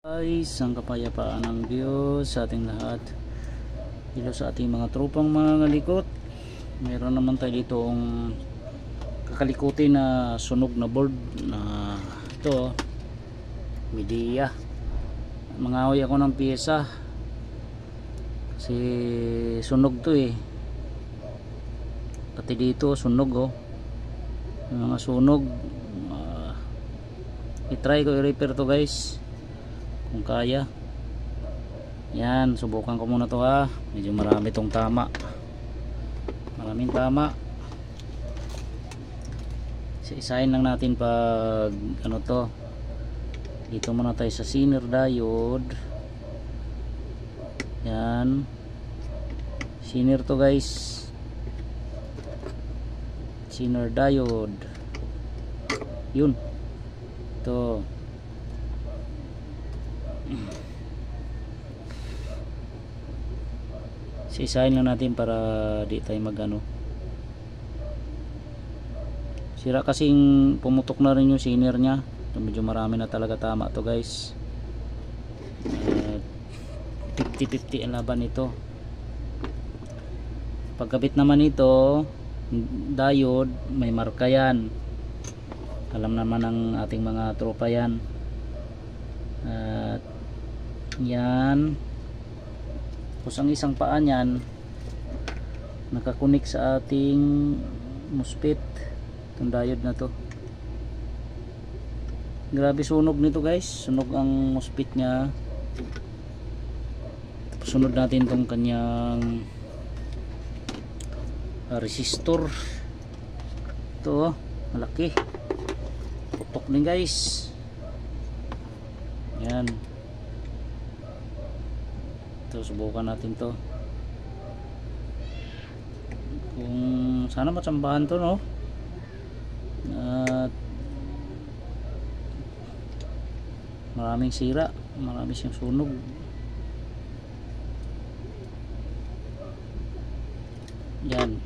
Isang kapayapaan ng Diyos sa ating lahat. Hello sa ating mga tropang mga ngalikot. Meron naman tayo dito ang kakalikutin na sunog na board na ito, media. Mangahoy ako ng pyesa kasi sunog to pati dito sunog yung mga sunog. I-try ko i-repair to guys kung kaya. Yan, subukan ko muna to medyo marami tong tama, maraming tama. Isa-isahin lang natin pag ano to. Dito muna tayo sa Zener diode. Yan, Zener to guys, Zener diode. Yun to. Isa-isahin lang natin para di tayo magano. Sira kasing pumutok na rin yung Zener nya. Medyo marami na talaga tama to guys. 50-50 ang laban nito. Pagkabit naman ito diode, may marka yan. Alam naman ng ating mga tropa yan. At yan, tapos ang isang paa niyan nakakunik sa ating MOSFET, itong diode na to. Grabe sunog nito guys, sunog ang MOSFET nya. Tapos sunod natin itong kanyang resistor. Ito malaki, putok din guys. Yan, ito subukan natin to kung sana matsambahan to, no? At maraming sira, marami siyang sunog. Yan,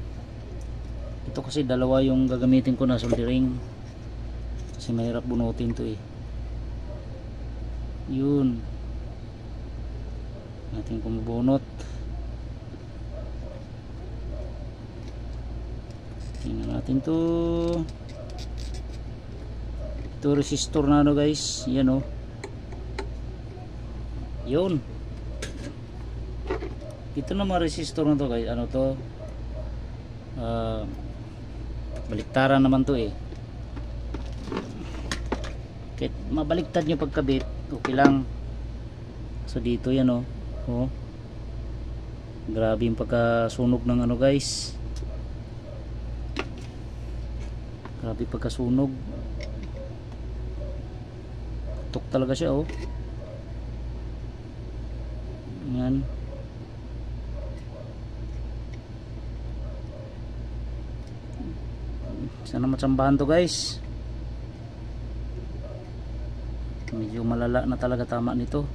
ito kasi dalawa yung gagamitin ko na soldering kasi mahirap bunutin to Yun, natin kumubunot. Tingnan natin to. Ito resistor na guys. Yan Yun, ito na mga resistor na to guys. Ano to, baliktaran naman to kahit mabaliktad nyo pagkabit, okay lang. So dito yan grabe yung pagkasunog ng guys, grabe pagkasunog, putok talaga siya yan. Sana matsambahan to guys. Medyo malala na talaga tama nito.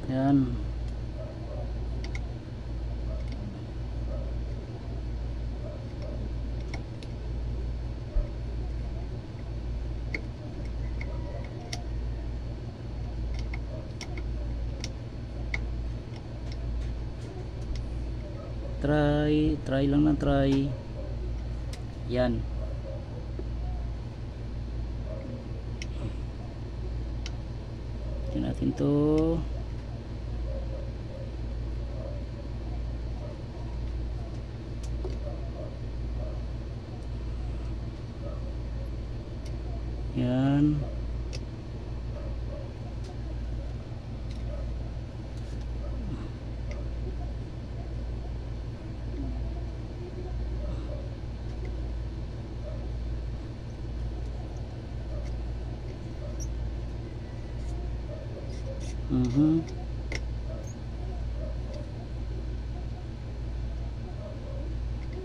Yan, try lang ng try. Yan, tingnan natin to. Yan,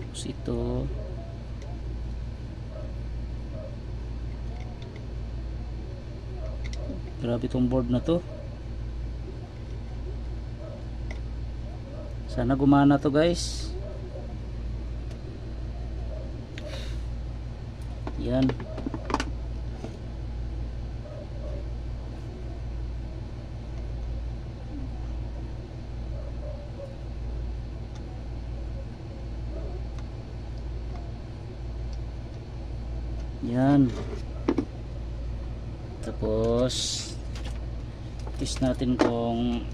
tapos ito grabe tong board na to. Sana gumana to guys. Yan, Yan. Tapos test natin kung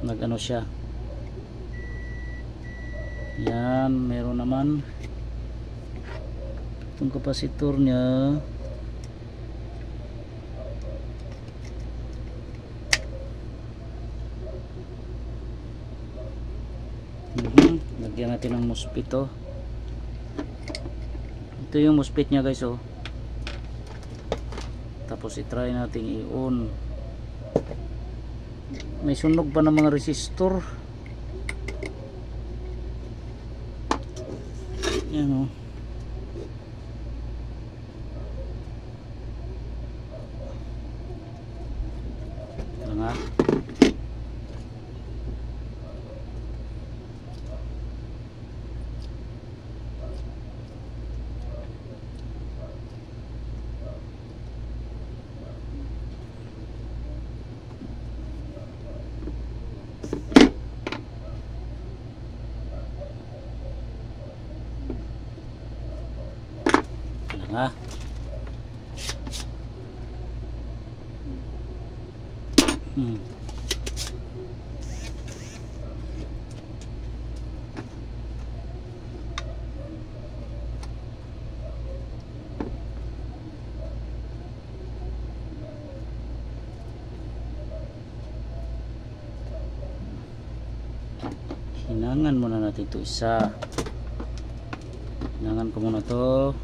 nag-ano siya. Yan, meron naman itong kapasitor nya. Lagyan natin ng MOSFET to. Ito yung MOSFET nya guys, oh. Tapos i-try natin i-on. May sunog pa ng mga resistor. Yan, oh. Ito nga. Ha? Hinangan muna natin ito isa. Hinangan ko muna to.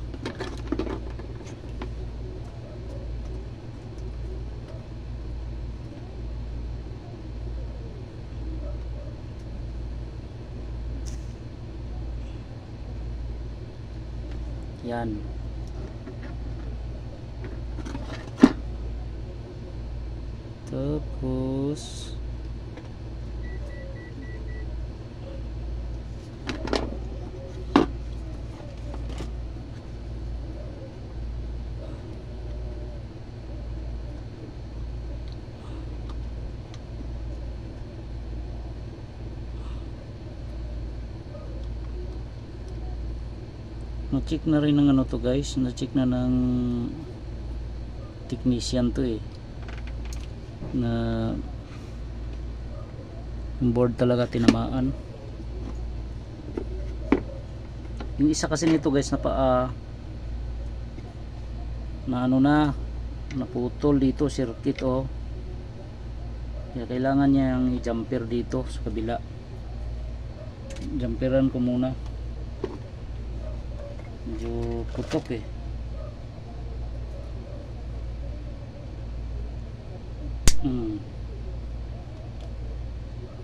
Yan. Tapos na-check na rin ng ano to guys, na-check na ng technician to eh, na yung board talaga tinamaan. Yung isa kasi nito guys na paa na ano na naputol dito, circuit, oh. Kaya kailangan niya yung i-jumper dito sa kabila. Jumperan ko muna, medyo putok eh.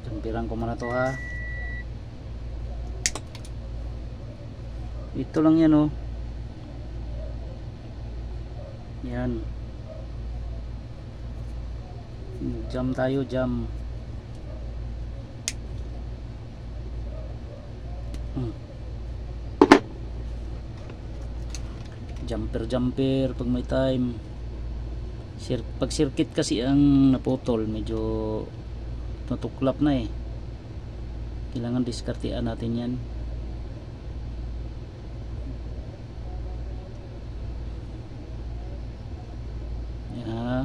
Jumperan ko muna to ha. Ito lang yan, oh. Yan. Jam tayo, jam. Jumper pag may time. Pag circuit kasi ang naputol, medyo natuklap na eh. Kailangan diskartean natin yan. Yeah.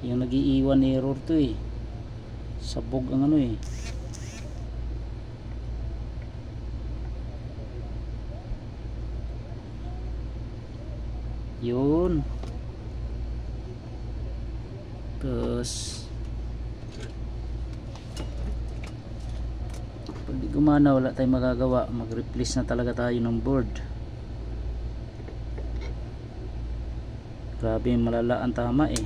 Yung nag-iiwan error to eh. Sabog ang ano eh. Yun. Tapos pag di gumana, wala tayong magagawa, mag-replace na talaga tayo ng board. Grabe, malala ang tama eh.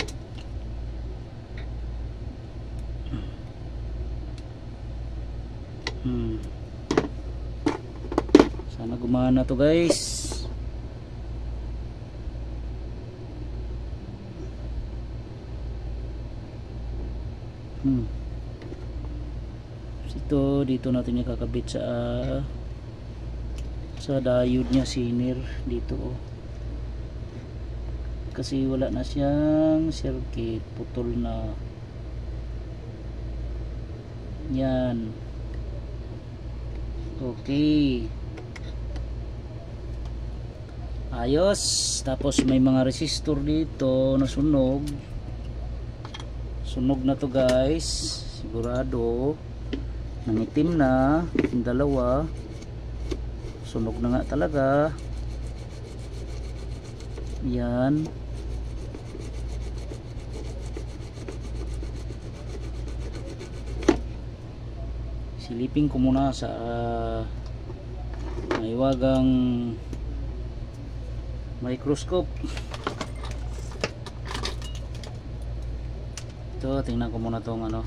Sana gumana to guys. Dito natin ikakabit sa diode nya, sinir dito, oh. Kasi wala na siyang circuit, putol na yan. Okay, ayos. Tapos may mga resistor dito na sunog. Sunog na to guys, sigurado. Nangitim na yung dalawa. Sunog na nga talaga. Yan. Silipin ko muna sa maiwagang microscope. Ito, tingnan ko muna tong ano,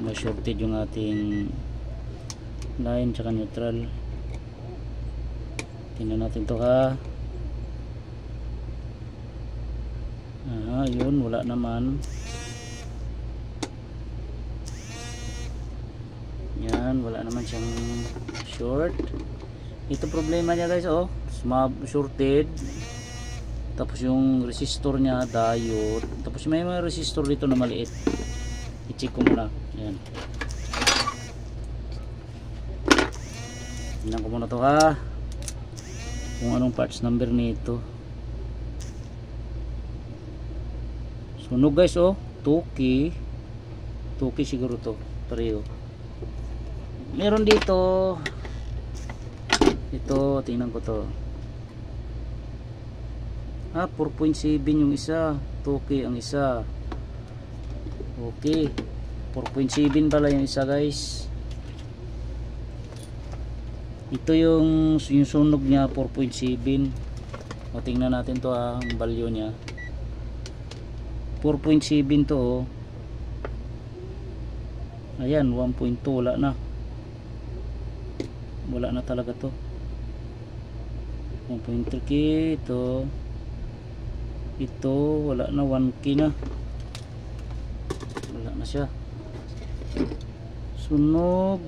ma-shorted yung ating line tsaka neutral. Tingnan natin to ha. Yun, wala naman. Yan, wala naman siyang short. Ito problema niya guys, oh, shorted. Tapos yung resistor niya diode. Tapos may mga resistor dito na maliit. I-check ko muna. Yan. Tingnan ko muna to ha, kung anong parts number nito. Sunog guys, oh, 2K siguro to, pareho. Meron dito, ito, tingnan ko to. 4.7 yung isa, 2K ang isa. Okay, 4.7 pala yung isa guys. Ito yung sunog niya, 4.7. O, tingnan natin to ang value niya. 4.7 to, oh. Ayan, 1.2, wala na. Wala na talaga to. 1.3K ito wala na, 1K na. Wala na siya. Sunog.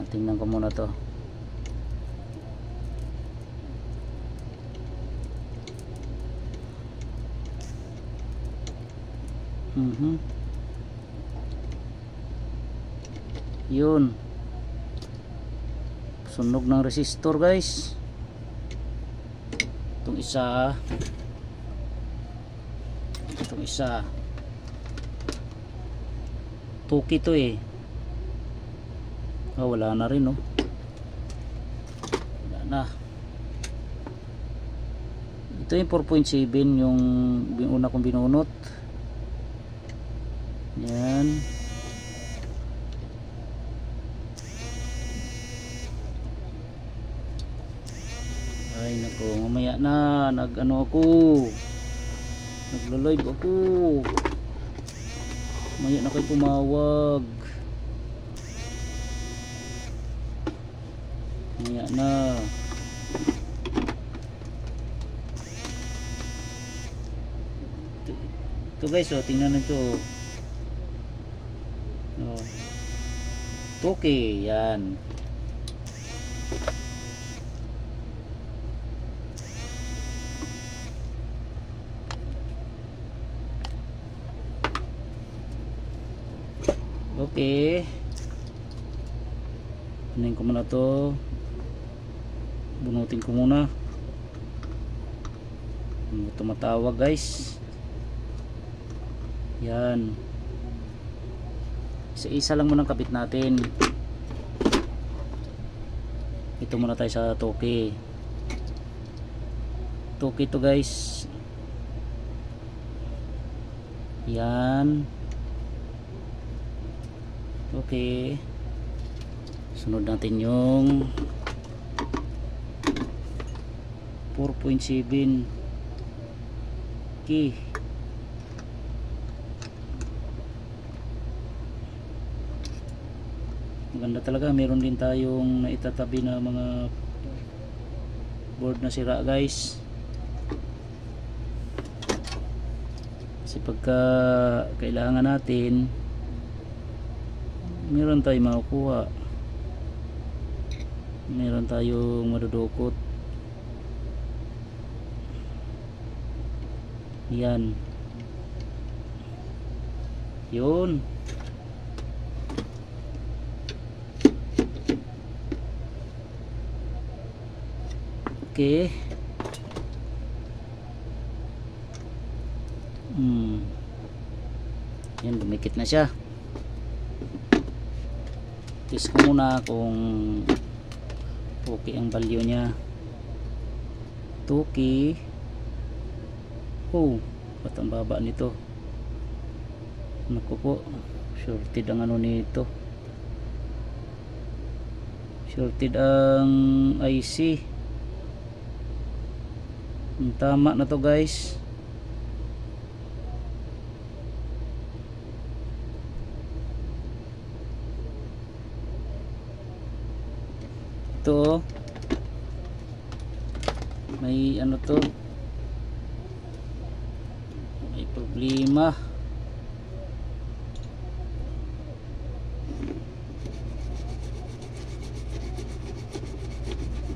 Tingnan ko muna to. Yun, sunog ng resistor guys. Itong isa 2K to eh. Wala na rin, oh. Wala na. Ito yung 4.7 yung una kong binunot. Yan. Ay nako, mamaya na, nag-ano ako, naglo-live ako, mamaya na kayo tumawag, mamaya na. Ito guys, oh, tingnan nito, oh, 2K yan. Okay, kunin ko muna to, bunutin ko muna. Tumatawag guys. Yan, isa-isa lang muna kabit natin. Ito muna tayo sa toke. Toke to guys. Yan. Okay, sunod natin yung 4.7 key. Maganda talaga, meron din tayong naitatabi na mga board na sira guys, kasi pagka kailangan natin meron tayong makukuha, meron tayong madudukot. Yan, yun. Okay. Yan, dumikit na siya. Test ko muna kung okay ang value niya. 2K. Oh, ba't ang baba nito? Naku po, shorted ang ano nito. Shorted ang IC. Tama na to guys. Ito may ano to, may problema.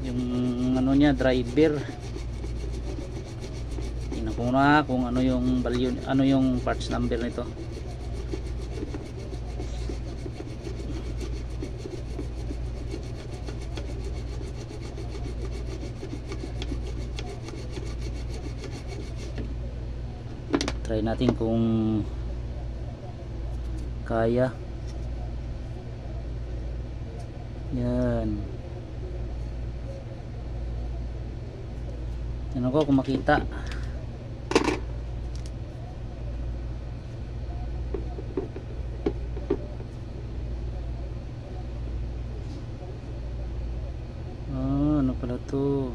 Yung ano niya, driver. Tingnan ko na kung ano yung value, ano yung parts number nito. Try natin kung kaya. Yan. Tingnan ko kung makita. Ano pala to?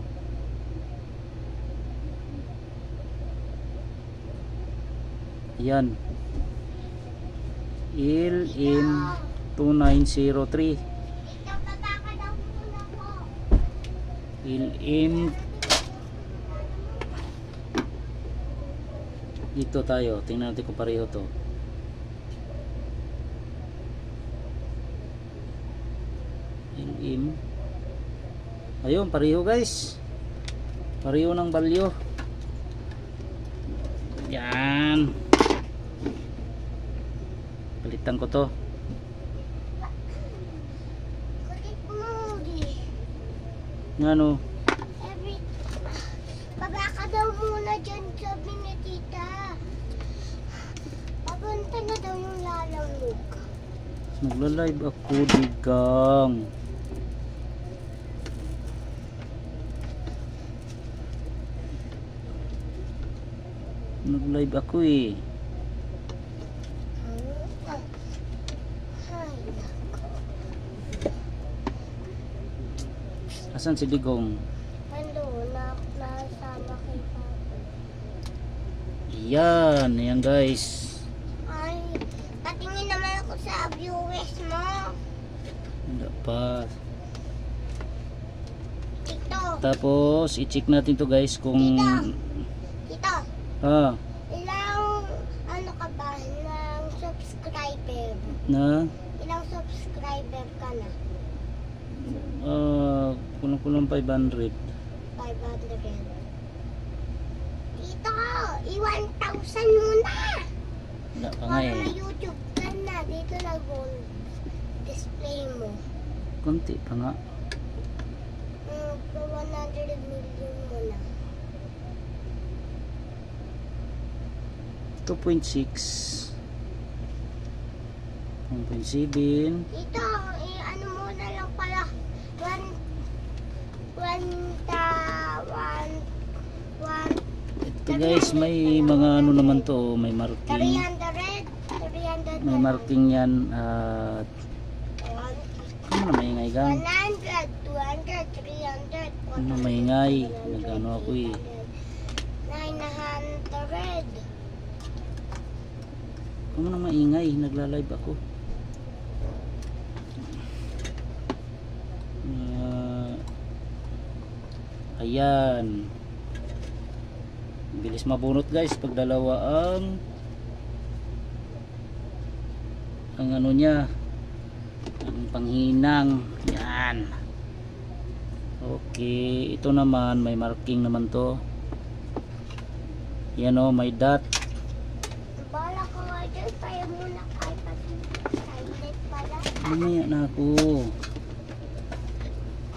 Yan, LM2903. LM, dito tayo, tingnan natin kung pareho to. LM, ayun, pareho guys, pareho ng value. Yan, palitan ko to. Ano? Baba ka daw muna dyan, sabi ni tita. Papunta na daw yung lalamog. Nagla-live ako, digang. Nag-live ako eh. Asan si Digong? Hello, nasama kay Papa. Yan, yan guys. Ay, patingin naman ako sa viewers mo. Hindi pa. Tito, Tapos, i-check natin to guys kung... tito, Ah, ilang, ano ka ba, ilang subscriber? na? Ilang subscriber ka na? Kulang-kulang 500. 500. Tito, i-1,000 muna. Wala pa nga Para eh. YouTube ka na, dito na gold display mo. Konti pa nga. 100 million mo na. 2.6. 1.7. Ito, ano muna lang pala. 1 Ito guys, may mga ano naman to, may marking. 300. May marking yan at ano na maingay gang? 100, 200, 300, 400. Ano maingay? Nag-ano ako eh. 900. Ano na maingay? Nagla-live ako. Ayan. Bilis mabunot guys pag dalawa ang ano niya, ang panghinang. Yan. Okay, ito naman may marking naman to. Yan o, may dot. Bala ko nga dyan, kaya muna kahit pati silent pala. Mamaya na ako.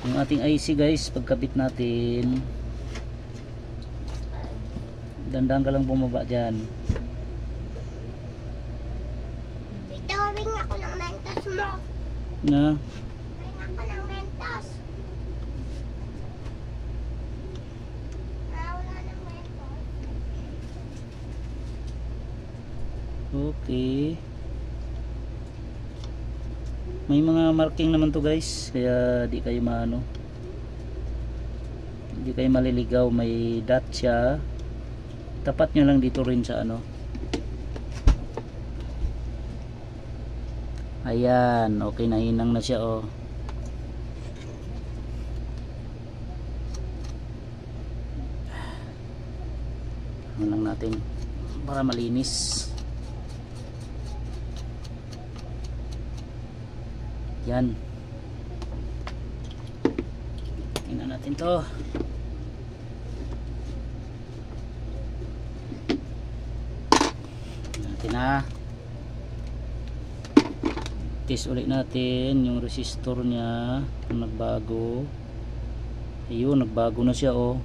Yung ating IC guys, pagkabit natin, Dandan ka lang bumaba dyan. Itawing ako ng mentos mo. Na? Ring ako ng mentos. Wala ng mentos. Okay. May mga marking naman to guys, kaya di kayo maano. Hindi kayo maliligaw, may dot siya. Tapat nyo lang dito rin sa ano. Ayan, okay, nahinang na siya oh. Ano lang natin para malinis. Yan. Tingnan natin to. Natin ha. Test ulit natin yung resistor niya kung nagbago. Ayun, nagbago na siya oh.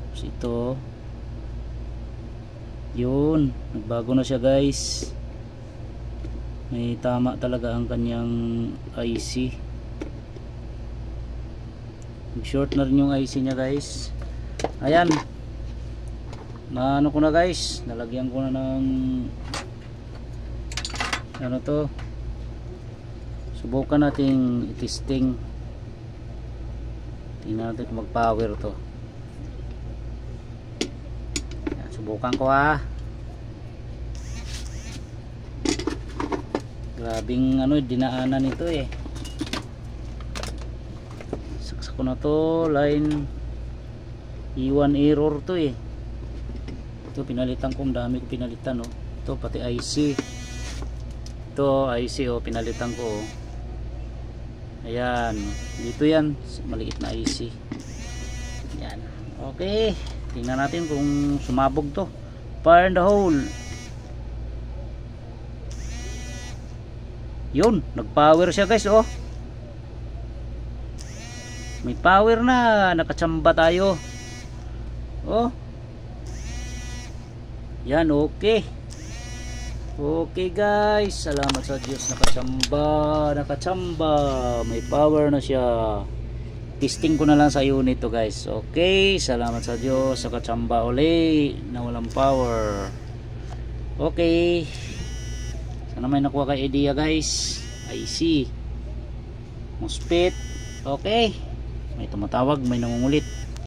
Tapos ito. Yun, nagbago na siya guys. May tama talaga ang kanyang IC. Short na rin yung IC niya guys. Ayan. Naano ko na guys, nalagyan ko na ng ano to. Subukan nating i-testing. Tingnan natin kung mag-power to. Ayan, subukan ko ha. Grabing ano, dinaanan ito eh. Saksak ko na to, line E1 error to eh. Ito pinalitan ko, ang dami ko pinalitan oh. Ito pati IC. Ito IC oh, pinalitan ko oh. Ayan, dito yan, maliit na IC. Ayan. Okay, tingnan natin kung sumabog to. Fire in the hole. Yun, nag-power siya guys oh. May power na, nakachamba tayo. Oh. Yan, okay. Okay guys, salamat sa Diyos, nakachamba, may power na siya. Testing ko na lang sa unit to guys. Okay, salamat sa Diyos, nakachamba uli na walang power. Okay, sana may nakuha kay idea guys. IC MOSFET. Okay, may tumatawag, may nangungulit.